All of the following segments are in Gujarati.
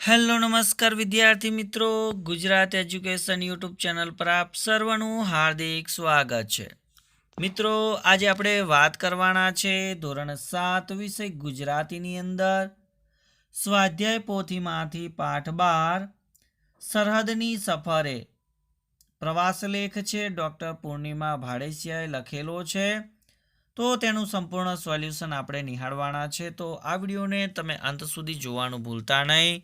હેલો નમસ્કાર વિદ્યાર્થી મિત્રો, ગુજરાત એજ્યુકેશન યુટ્યુબ ચેનલ પર આપ સર્વનું હાર્દિક સ્વાગત છે. મિત્રો, આજે આપણે વાત કરવાના છે ધોરણ 7 વિષય ગુજરાતીની અંદર સ્વાધ્યાય પોથીમાંથી પાઠ 12 સરહદની સફરે. પ્રવાસ લેખ છે ડૉક્ટર પૂર્ણિમા ભાડેસિયાએ લખેલો છે. તો તેનું સંપૂર્ણ સોલ્યુશન આપણે નિહાળવાના છે. તો આ વિડીયોને તમે અંત સુધી જોવાનું ભૂલતા નહીં.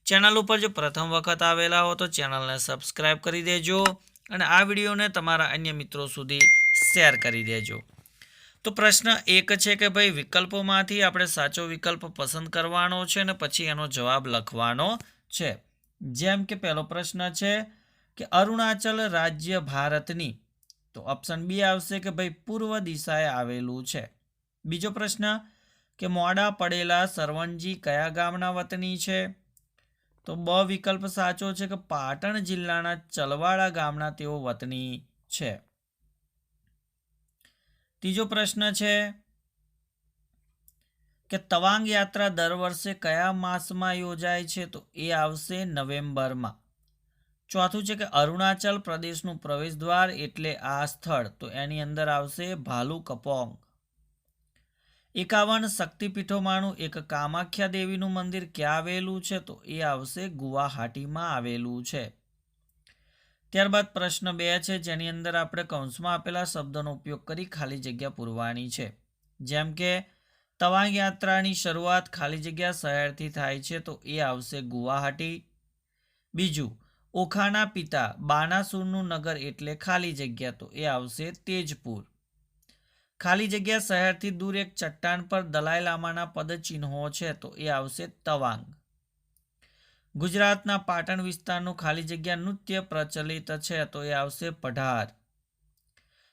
ચેનલ ઉપર જો પ્રથમ વખત આવેલા હો તો ચેનલને સબસ્ક્રાઇબ કરી દેજો અને આ વિડીયોને તમારા અન્ય મિત્રો સુધી શેર કરી દેજો. તો પ્રશ્ન એક છે કે ભાઈ વિકલ્પોમાંથી આપણે સાચો વિકલ્પ પસંદ કરવાનો છે અને પછી એનો જવાબ લખવાનો છે. જેમ કે પહેલો પ્રશ્ન છે કે અરુણાચલ રાજ્ય ભારતની, તો ઓપ્શન બી આવશે કે ભાઈ પૂર્વ દિશાએ આવેલું છે. બીજો પ્રશ્ન કે મોડા પડેલા સરવણજી કયા ગામના વતની છે? તો બ વિકલ્પ સાચો છે કે પાટણ જિલ્લાના ચલવાડા ગામના તેઓ વતની છે. ત્રીજો પ્રશ્ન છે કે તવાંગ યાત્રા દર વર્ષે કયા માસમાં યોજાય છે? તો એ આવશે નવેમ્બરમાં. ચોથું છે કે અરુણાચલ પ્રદેશનું પ્રવેશદ્વાર એટલે આ સ્થળ, તો એની અંદર આવશે ભાલુકપોંગ. 51 શક્તિપીઠોમાંનું એક કામાખ્યા દેવીનું મંદિર ક્યાં આવેલું છે? તો એ આવશે ગુવાહાટીમાં આવેલું છે. ત્યારબાદ પ્રશ્ન 2 છે જેની અંદર આપણે કૌંસમાં આપેલા શબ્દોનો ઉપયોગ કરી ખાલી જગ્યા પૂરવાની છે. જેમ કે તવાંગ યાત્રાની શરૂઆત ખાલી જગ્યા શહેરથી થાય છે, તો એ આવશે ગુવાહાટી. બીજું, ઓખાના પિતા બાનાસુરનું નગર એટલે ખાલી જગ્યા, તો એ આવશે તેજપુર. ખાલી જગ્યા શહેરથી દૂર એક ચટ્ટાન પર દલાઈ લામાના પદચિહ્નો છે, તો એ આવશે તવાંગ. ગુજરાતના પાટણ વિસ્તારનું ખાલી જગ્યા નૃત્ય પ્રચલિત છે, તો એ આવશે પઢાર.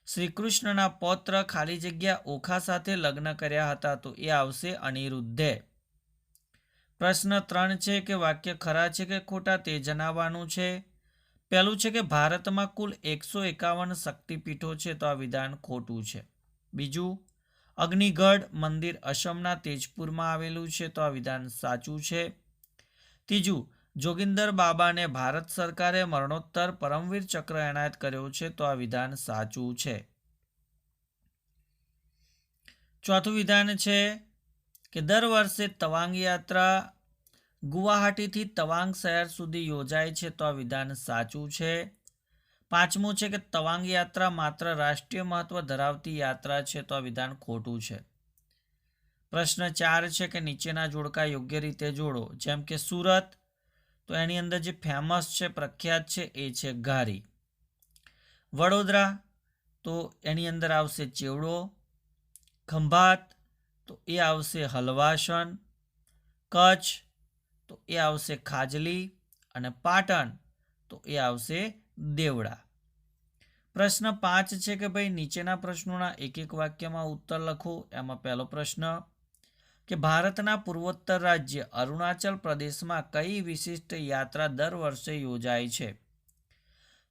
શ્રી કૃષ્ણના પૌત્ર ખાલી જગ્યા ઓખા સાથે લગ્ન કર્યા હતા, તો એ આવશે અનિરુદ્ધે. પ્રશ્ન 3 છે કે વાક્ય ખરા છે કે ખોટા તે જણાવવાનું છે. પહેલું છે કે ભારતમાં કુલ 151 શક્તિપીઠો છે, તો આ વિધાન ખોટું છે. બીજું, અગ્નિગઢ મંદિર અસમના તેજપુરમાં આવેલું છે, તો આ વિધાન સાચું છે. ત્રીજું, જોગિંદર બાબાને ભારત સરકારે મરણોત્તર પરમવીર ચક્ર એનાયત કર્યો છે, તો આ વિધાન સાચું છે. ચોથું વિધાન છે કે દર વર્ષે તવાંગ યાત્રા ગુવાહાટીથી તવાંગ શહેર સુધી યોજાય છે, તો આ વિધાન સાચું છે. પાંચમું છે કે તવાંગ યાત્રા માત્ર રાષ્ટ્રીય મહત્વ ધરાવતી યાત્રા છે, તો આ વિધાન ખોટું છે. પ્રશ્ન 4 છે કે નીચેના જોડકા યોગ્ય રીતે જોડો. જેમ કે સુરત, તો એની અંદર જે ફેમસ છે પ્રખ્યાત છે એ છે ઘારી. વડોદરા, તો એની અંદર આવશે ચેવડો. ખંભાત, તો એ આવશે હલવાસન. કચ્છ, તો એ આવશે ખાજલી. અને પાટણ, તો એ આવશે દેવડા. પ્રશ્ન 5 છે કે ભાઈ નીચેના પ્રશ્નોના એક એક વાક્યમાં ઉત્તર લખો. એમાં પહેલો પ્રશ્ન કે ભારતના પૂર્વોત્તર રાજ્ય અરુણાચલ પ્રદેશમાં કઈ વિશિષ્ટ યાત્રા દર વર્ષે યોજાય છે?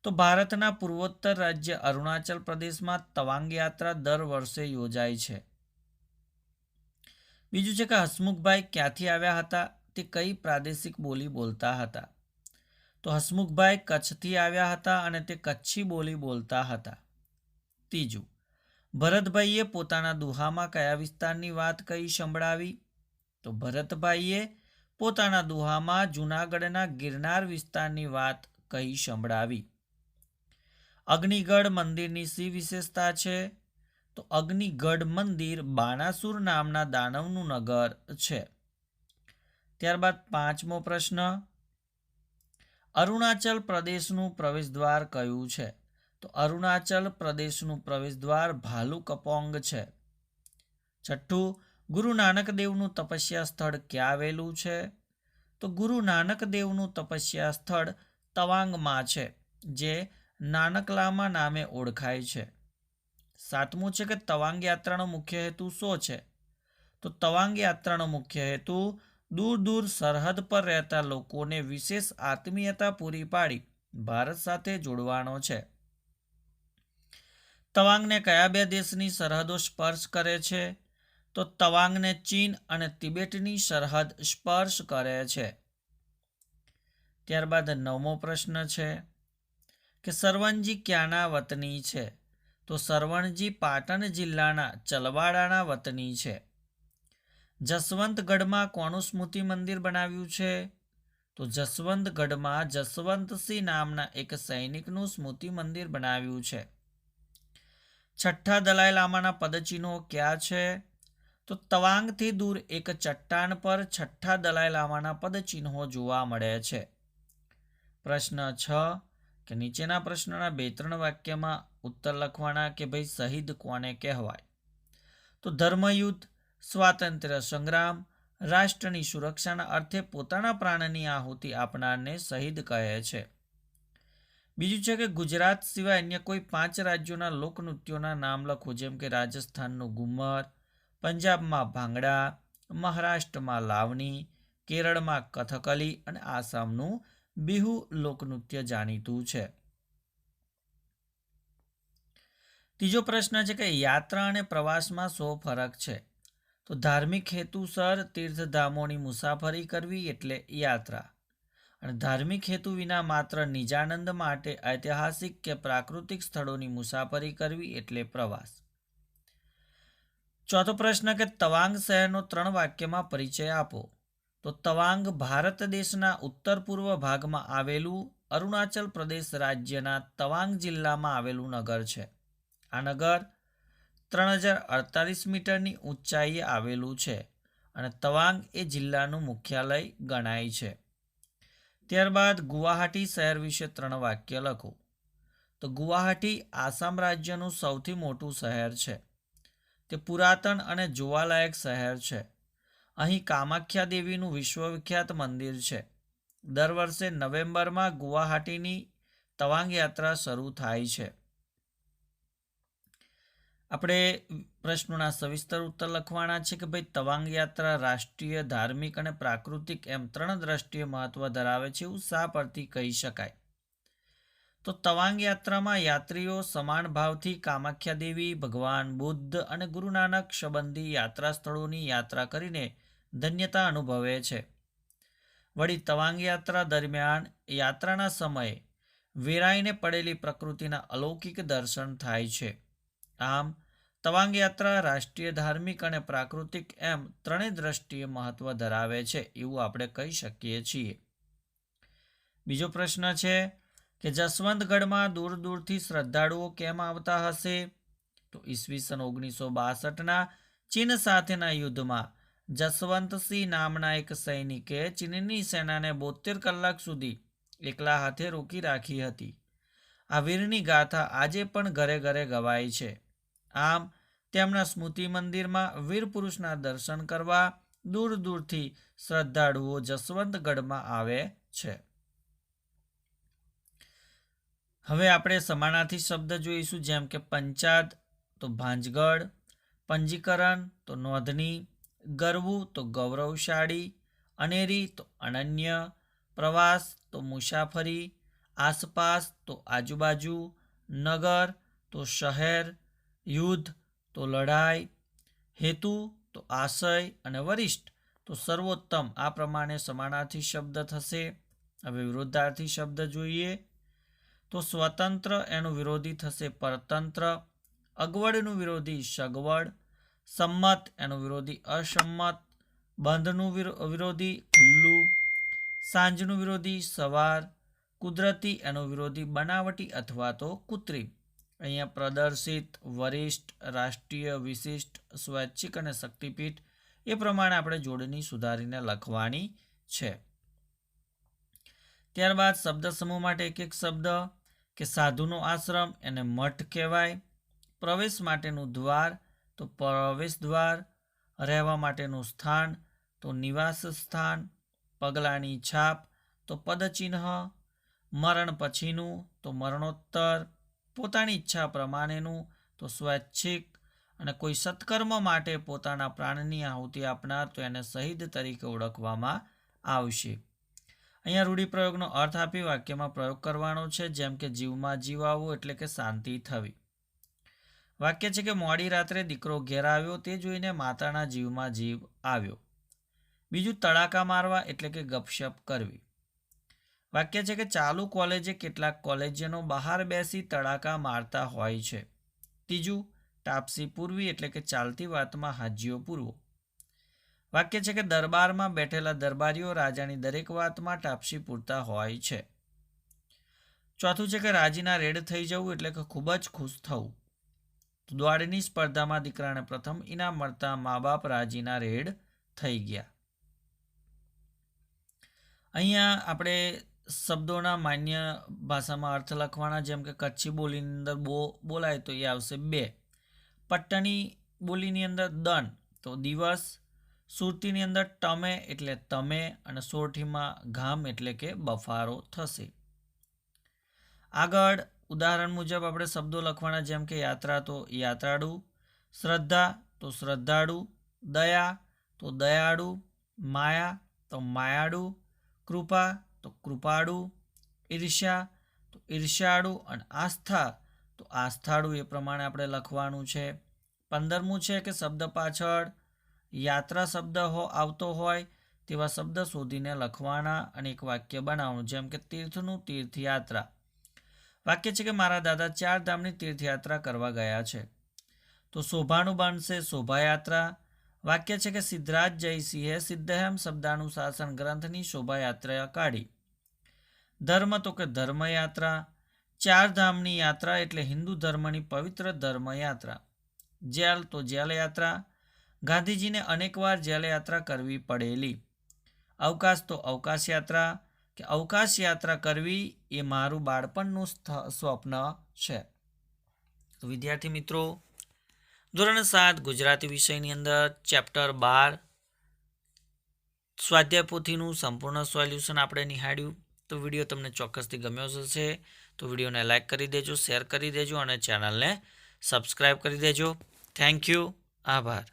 તો ભારતના પૂર્વોત્તર રાજ્ય અરુણાચલ પ્રદેશમાં તવાંગ યાત્રા દર વર્ષે યોજાય છે. બીજું છે કે હસમુખભાઈ ક્યાંથી આવ્યા હતા? તે કઈ પ્રાદેશિક બોલી બોલતા હતા? તો હસમુખભાઈ કચ્છથી આવ્યા હતા અને તે કચ્છી બોલી બોલતા હતા. ત્રીજું, ભરતભાઈએ પોતાના દુહામાં કયા વિસ્તારની વાત કહી સંભળાવી? તો ભરતભાઈએ પોતાના દુહામાં જૂનાગઢના ગિરનાર વિસ્તારની વાત કહી સંભળાવી. અગ્નિગઢ મંદિરની શી વિશેષતા છે? તો અગ્નિગઢ મંદિર બાનાસુર નામના દાનવનું નગર છે. ત્યારબાદ પાંચમો પ્રશ્ન, અરુણાચલ પ્રદેશનું પ્રવેશદ્વાર કયું છે? તો અરુણાચલ પ્રદેશનું પ્રવેશદ્વાર ભાલુકપોંગ છે. છઠ્ઠું, ગુરુ નાનક દેવનું તપસ્યા સ્થળ ક્યાં આવેલું છે? તો ગુરુ નાનક દેવનું તપસ્યા સ્થળ તવાંગમાં છે, જે નાનકલામા નામે ઓળખાય છે. સાતમું છે કે તવાંગ યાત્રાનો મુખ્ય હેતુ શું છે? તો તવાંગ યાત્રાનો મુખ્ય હેતુ દૂર દૂર સરહદ પર રહેતા લોકોને વિશેષ આત્મીયતા પૂરી પાડી ભારત સાથે જોડવાનો છે. તવાંગને કયા બે દેશની સરહદો સ્પર્શ કરે છે? તો તવાંગને ચીન અને તિબેટની સરહદ સ્પર્શ કરે છે. ત્યારબાદ 9મો પ્રશ્ન છે કે સરવણજી ક્યાંના વતની છે? તો સરવણજી પાટણ જિલ્લાના ચલવાડાના વતની છે. જસવંતગઢમાં કોનું સ્મૃતિ મંદિર બનાવ્યું છે? તો જસવંતગઢમાં જસવંતસિંહ નામના એક સૈનિકનું સ્મૃતિ મંદિર બનાવ્યું છે. છઠ્ઠા દલાઈ લામાના પદચિહ્નો ક્યાં છે? તો તવાંગથી દૂર એક ચટ્ટાન પર છઠ્ઠા દલાઈ લામાના પદચિહ્નો જોવા મળે છે. પ્રશ્ન 6 કે નીચેના પ્રશ્નોના 2-3 વાક્યમાં ઉત્તર લખવાના કે ભાઈ શહીદ કોને કહેવાય? તો ધર્મયુદ્ધ, સ્વાતંત્ર્ય સંગ્રામ, રાષ્ટ્રની સુરક્ષાના અર્થે પોતાના પ્રાણની આહુતિ આપનારને શહીદ કહે છે. બીજું છે કે ગુજરાત સિવાય અન્ય કોઈ 5 રાજ્યોના લોકનૃત્યોના નામ લખો, જેમ કે રાજસ્થાનનું ઘુમર, પંજાબમાં ભાંગડા, મહારાષ્ટ્રમાં લાવણી, કેરળમાં કથકલી અને આસામનું બિહુ લોકનૃત્ય જાણીતું છે. ત્રીજો પ્રશ્ન છે કે યાત્રા અને પ્રવાસમાં શો ફરક છે? તો ધાર્મિક હેતુસર તીર્થધામોની મુસાફરી કરવી એટલે યાત્રા, અને ધાર્મિક હેતુ વિના માત્ર નિજાનંદ માટે ઐતિહાસિક કે પ્રાકૃતિક સ્થળોની મુસાફરી કરવી એટલે પ્રવાસ. ચોથો પ્રશ્ન કે તવાંગ શહેરનો 3 વાક્યમાં પરિચય આપો. તો તવાંગ ભારત દેશના ઉત્તર પૂર્વ ભાગમાં આવેલું અરુણાચલ પ્રદેશ રાજ્યના તવાંગ જિલ્લામાં આવેલું નગર છે. આ નગર 3048 મીટરની ઊંચાઈએ આવેલું છે અને તવાંગ એ જિલ્લાનું મુખ્યાલય ગણાય છે. ત્યારબાદ ગુવાહાટી શહેર વિશે 3 વાક્ય લખો. તો ગુવાહાટી આસામ રાજ્યનું સૌથી મોટું શહેર છે. તે પુરાતન અને જોવાલાયક શહેર છે. અહીં કામાખ્યા દેવીનું વિશ્વવિખ્યાત મંદિર છે. દર વર્ષે નવેમ્બરમાં ગુવાહાટીની તવાંગ યાત્રા શરૂ થાય છે. આપણે પ્રશ્નોના સવિસ્તર ઉત્તર લખવાના છે કે ભાઈ તવાંગ યાત્રા રાષ્ટ્રીય, ધાર્મિક અને પ્રાકૃતિક એમ 3 દ્રષ્ટિએ મહત્વ ધરાવે છે એવું શા પરથી કહી શકાય? તો તવાંગ યાત્રામાં યાત્રીઓ સમાન ભાવથી કામાખ્યા દેવી, ભગવાન બુદ્ધ અને ગુરુ નાનક સંબંધી યાત્રા સ્થળોની યાત્રા કરીને ધન્યતા અનુભવે છે. વળી તવાંગ યાત્રા દરમિયાન યાત્રાના સમયે વેરાઈને પડેલી પ્રકૃતિના અલૌકિક દર્શન થાય છે. આમ તવાંગ યાત્રા રાષ્ટ્રીય, ધાર્મિક અને પ્રાકૃતિક એમ 3 દ્રષ્ટિએ મહત્વ ધરાવે છે એવું આપણે કહી શકીએ છીએ. બીજો પ્રશ્ન છે કે જસવંતગઢમાં દૂર દૂરથી શ્રદ્ધાળુઓ કેમ આવતા હશે? તો ઈસવીસન 1962ના ચીન સાથેના યુદ્ધમાં જસવંતસિંહ નામના એક સૈનિકે ચીનની સેનાને 72 કલાક સુધી એકલા હાથે રોકી રાખી હતી. આ વીરની ગાથા આજે પણ ઘરે ઘરે ગવાય છે. આમ તેમના સ્મૃતિ મંદિરમાં વીર પુરુષના દર્શન કરવા દૂર દૂરથી શ્રદ્ધાળુઓ જસવંતગઢમાં આવે છે. હવે આપણે સમાનાર્થી શબ્દ જોઈશું, જેમ કે પંચાદ તો ભાંજગઢ, પંજીકરણ તો નોંધણી, ગરવું તો ગૌરવશાળી, અનેરી તો અનન્ય, પ્રવાસ તો મુસાફરી, આસપાસ તો આજુબાજુ, નગર તો શહેર, યુદ્ધ તો લડાઈ, હેતુ તો આશય અને વરિષ્ઠ તો સર્વોત્તમ. આ પ્રમાણે સમાનાર્થી શબ્દ થશે. હવે વિરોધાર્થી શબ્દ જોઈએ તો સ્વતંત્ર એનું વિરોધી થશે પરતંત્ર, અગવડનું વિરોધી સગવડ, સંમત એનું વિરોધી અસંમત, બંધનું વિરોધી ખુલ્લું, સાંજનું વિરોધી સવાર, કુદરતી એનું વિરોધી બનાવટી અથવા તો કૃત્રિમ. અહીંયા પ્રદર્શિત, વરિષ્ઠ, રાષ્ટ્રીય, વિશિષ્ટ, સ્વૈચ્છિક અને શક્તિપીઠ એ પ્રમાણે આપણે જોડણી સુધારીને લખવાની છે. ત્યારબાદ શબ્દ સમૂહ માટે એક એક શબ્દ કે સાધુનો આશ્રમ એને મઠ કહેવાય, પ્રવેશ માટેનું દ્વાર તો પ્રવેશ દ્વાર, રહેવા માટેનું સ્થાન તો નિવાસ સ્થાન, પગલાંની છાપ તો પદચિહ્ન, મરણ પછીનું તો મરણોત્તર, પોતાની ઈચ્છા પ્રમાણેનું તો સ્વૈચ્છિક, અને કોઈ સત્કર્મ માટે પોતાના પ્રાણની આહુતિ આપનાર તો એને શહીદ તરીકે ઓળખવામાં આવશે. અહીંયા રૂઢિપ્રયોગનો અર્થ આપી વાક્યમાં પ્રયોગ કરવાનો છે, જેમ કે જીવમાં જીવ આવવું એટલે કે શાંતિ થવી. વાક્ય છે કે મોડી રાત્રે દીકરો ઘેર આવ્યો તે જોઈને માતાના જીવમાં જીવ આવ્યો. બીજું તડાકા મારવા એટલે કે ગપશપ કરવી. વાક્ય છે કે ચાલુ કોલેજે કેટલાક કોલેજનો બહાર બેસી તડાકા મારતા હોય છે. ત્રીજું, તાપસી પૂરવી એટલે કે ચાલતી વાતમાં હાજીઓ પૂરવો. વાક્ય છે કે દરબારમાં બેઠેલા દરબારીઓ રાજાની દરેક વાતમાં તાપસી પૂરતા હોય છે. ચોથું છે કે રાજીના રેડ થઈ જવું એટલે કે ખૂબ જ ખુશ થવું. દોડની સ્પર્ધામાં દીકરાને પ્રથમ ઇનામ મળતા મા બાપ રાજીના રેડ થઈ ગયા. અહીંયા આપણે શબ્દોના માન્ય ભાષામાં અર્થ લખવાના, જેમ કે કચ્છી બોલીની અંદર બોલાય તો એ આવશે બે. પટ્ટણી બોલીની અંદર દન તો દિવસ, સુરતીની અંદર ટમે એટલે તમે, અને સોરઠીમાં ઘામ એટલે કે બફારો થશે. આગળ ઉદાહરણ મુજબ આપણે શબ્દો લખવાના, જેમ કે યાત્રા તો યાત્રાળુ, શ્રદ્ધા તો શ્રદ્ધાળુ, દયા તો દયાળુ, માયા તો માયાળુ, કૃપા તો કૃપાળુ, ઈર્ષ્યા તો ઈર્ષ્યાળુ, અને આસ્થા તો આસ્થાળુ. એ પ્રમાણે આપણે લખવાનું છે. 15મું છે કે શબ્દ પાછળ યાત્રા શબ્દ આવતો હોય તેવા શબ્દ શોધીને લખવાના અને એક વાક્ય બનાવવાનું, જેમ કે તીર્થનું તીર્થયાત્રા. વાક્ય છે કે મારા દાદા 4 ધામની તીર્થયાત્રા કરવા ગયા છે, તો શોભાનું બનશે શોભાયાત્રા. વાક્ય છે કે સિદ્ધરાજ જયસિંહે સિદ્ધહેમ શબ્દાનુશાસન ગ્રંથની શોભાયાત્રા કાઢી. ધર્મ તો કે ધર્મયાત્રા. 4 ધામની યાત્રા એટલે હિન્દુ ધર્મની પવિત્ર ધર્મયાત્રા. જેલ તો જેલયાત્રા. ગાંધીજીને અનેકવાર જેલયાત્રા કરવી પડેલી. અવકાશ તો અવકાશયાત્રા, કે અવકાશ યાત્રા કરવી એ મારું બાળપણનું સ્વપ્ન છે. તો વિદ્યાર્થી મિત્રો, ધોરણ 7 ગુજરાતી વિષયની અંદર ચેપ્ટર 12 સ્વાધ્યાય પોથીનું સંપૂર્ણ સોલ્યુશન આપણે નિહાળ્યું. તો વિડીયો તમને ચોક્કસથી ગમ્યો હશે. તો વિડીયોને લાઇક કરી દેજો, શેર કરી દેજો અને ચેનલને સબસ્ક્રાઈબ કરી દેજો. Thank you. આભાર.